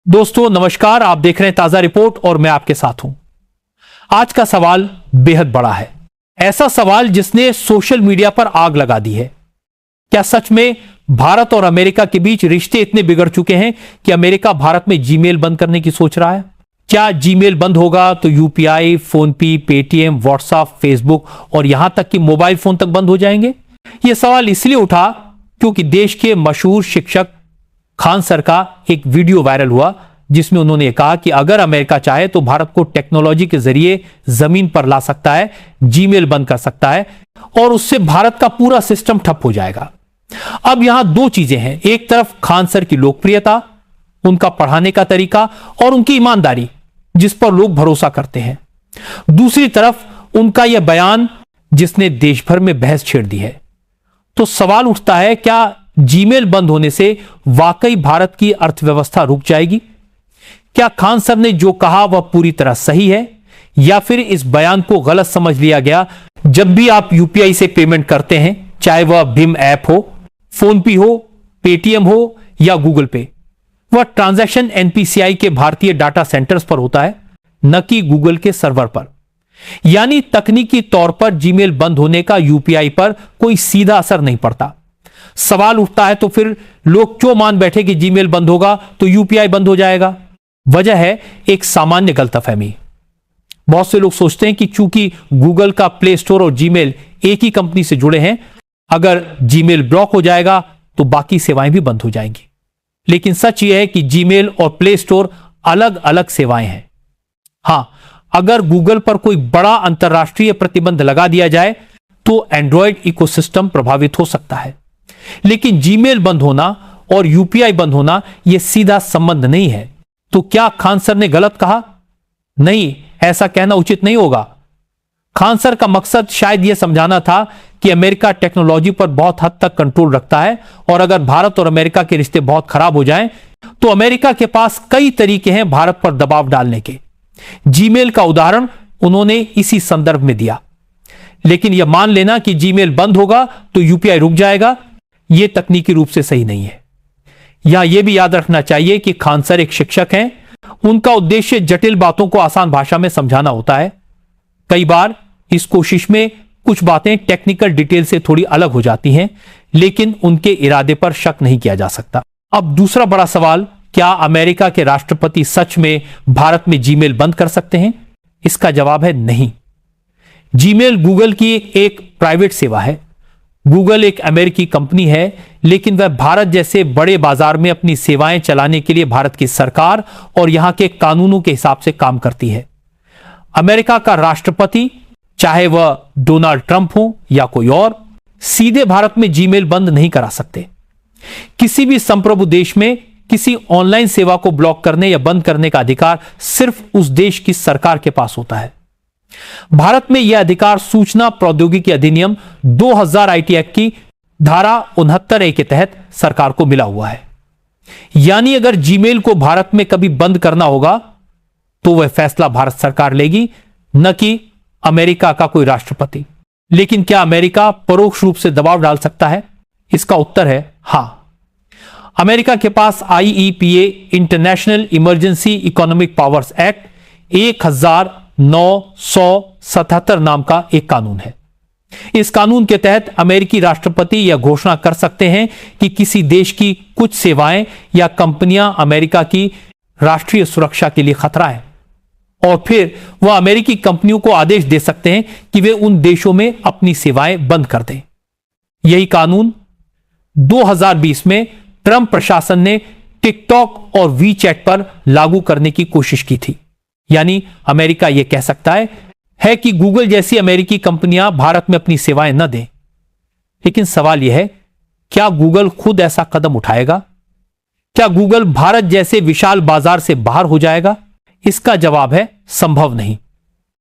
दोस्तों नमस्कार, आप देख रहे हैं ताजा रिपोर्ट और मैं आपके साथ हूं। आज का सवाल बेहद बड़ा है, ऐसा सवाल जिसने सोशल मीडिया पर आग लगा दी है। क्या सच में भारत और अमेरिका के बीच रिश्ते इतने बिगड़ चुके हैं कि अमेरिका भारत में जीमेल बंद करने की सोच रहा है? क्या जीमेल बंद होगा तो यूपीआई, फोन पे, पेटीएम, व्हाट्सएप, फेसबुक और यहां तक कि मोबाइल फोन तक बंद हो जाएंगे? यह सवाल इसलिए उठा क्योंकि देश के मशहूर शिक्षक खान सर का एक वीडियो वायरल हुआ जिसमें उन्होंने कहा कि अगर अमेरिका चाहे तो भारत को टेक्नोलॉजी के जरिए जमीन पर ला सकता है, जीमेल बंद कर सकता है और उससे भारत का पूरा सिस्टम ठप हो जाएगा। अब यहां दो चीजें हैं, एक तरफ खान सर की लोकप्रियता, उनका पढ़ाने का तरीका और उनकी ईमानदारी जिस पर लोग भरोसा करते हैं, दूसरी तरफ उनका यह बयान जिसने देश भर में बहस छेड़ दी है। तो सवाल उठता है, क्या जीमेल बंद होने से वाकई भारत की अर्थव्यवस्था रुक जाएगी? क्या खान सर ने जो कहा वह पूरी तरह सही है या फिर इस बयान को गलत समझ लिया गया? जब भी आप यूपीआई से पेमेंट करते हैं, चाहे वह भीम ऐप हो, फोन पे हो, पेटीएम हो या गूगल पे, वह ट्रांजैक्शन एनपीसीआई के भारतीय डाटा सेंटर्स पर होता है, न कि गूगल के सर्वर पर। यानी तकनीकी तौर पर जीमेल बंद होने का यूपीआई पर कोई सीधा असर नहीं पड़ता। सवाल उठता है, तो फिर लोग क्यों मान बैठे कि जीमेल बंद होगा तो यूपीआई बंद हो जाएगा? वजह है एक सामान्य गलतफहमी। बहुत से लोग सोचते हैं कि चूंकि गूगल का प्ले स्टोर और जीमेल एक ही कंपनी से जुड़े हैं, अगर जीमेल ब्लॉक हो जाएगा तो बाकी सेवाएं भी बंद हो जाएंगी। लेकिन सच यह है कि जीमेल और प्ले स्टोर अलग अलग सेवाएं हैं। हां, अगर गूगल पर कोई बड़ा अंतरराष्ट्रीय प्रतिबंध लगा दिया जाए तो एंड्रॉयड इकोसिस्टम प्रभावित हो सकता है, लेकिन जीमेल बंद होना और यूपीआई बंद होना यह सीधा संबंध नहीं है। तो क्या खान सर ने गलत कहा? नहीं, ऐसा कहना उचित नहीं होगा। खान सर का मकसद शायद यह समझाना था कि अमेरिका टेक्नोलॉजी पर बहुत हद तक कंट्रोल रखता है और अगर भारत और अमेरिका के रिश्ते बहुत खराब हो जाएं तो अमेरिका के पास कई तरीके हैं भारत पर दबाव डालने के। जीमेल का उदाहरण उन्होंने इसी संदर्भ में दिया। लेकिन यह मान लेना कि जीमेल बंद होगा तो यूपीआई रुक जाएगा, यह तकनीकी रूप से सही नहीं है। यहां यह भी याद रखना चाहिए कि खान सर एक शिक्षक हैं, उनका उद्देश्य जटिल बातों को आसान भाषा में समझाना होता है। कई बार इस कोशिश में कुछ बातें टेक्निकल डिटेल से थोड़ी अलग हो जाती हैं, लेकिन उनके इरादे पर शक नहीं किया जा सकता। अब दूसरा बड़ा सवाल, क्या अमेरिका के राष्ट्रपति सच में भारत में जीमेल बंद कर सकते हैं? इसका जवाब है नहीं। जीमेल गूगल की एक प्राइवेट सेवा है। गूगल एक अमेरिकी कंपनी है, लेकिन वह भारत जैसे बड़े बाजार में अपनी सेवाएं चलाने के लिए भारत की सरकार और यहां के कानूनों के हिसाब से काम करती है। अमेरिका का राष्ट्रपति, चाहे वह डोनाल्ड ट्रंप हो या कोई और, सीधे भारत में जीमेल बंद नहीं करा सकते। किसी भी संप्रभु देश में किसी ऑनलाइन सेवा को ब्लॉक करने या बंद करने का अधिकार सिर्फ उस देश की सरकार के पास होता है। भारत में यह अधिकार सूचना प्रौद्योगिकी अधिनियम 2000 आईटी एक्ट की धारा 69A के तहत सरकार को मिला हुआ है। यानी अगर जीमेल को भारत में कभी बंद करना होगा तो वह फैसला भारत सरकार लेगी, न कि अमेरिका का कोई राष्ट्रपति। लेकिन क्या अमेरिका परोक्ष रूप से दबाव डाल सकता है? इसका उत्तर है हां। अमेरिका के पास IEPA international emergency economic powers act 1977 नाम का एक कानून है। इस कानून के तहत अमेरिकी राष्ट्रपति यह घोषणा कर सकते हैं कि किसी देश की कुछ सेवाएं या कंपनियां अमेरिका की राष्ट्रीय सुरक्षा के लिए खतरा है, और फिर वह अमेरिकी कंपनियों को आदेश दे सकते हैं कि वे उन देशों में अपनी सेवाएं बंद कर दें। यही कानून 2020 में ट्रंप प्रशासन ने टिकटॉक और वीचैट पर लागू करने की कोशिश की थी। यानी अमेरिका यह कह सकता है कि गूगल जैसी अमेरिकी कंपनियां भारत में अपनी सेवाएं न दें। लेकिन सवाल यह है, क्या गूगल खुद ऐसा कदम उठाएगा? क्या गूगल भारत जैसे विशाल बाजार से बाहर हो जाएगा? इसका जवाब है संभव नहीं।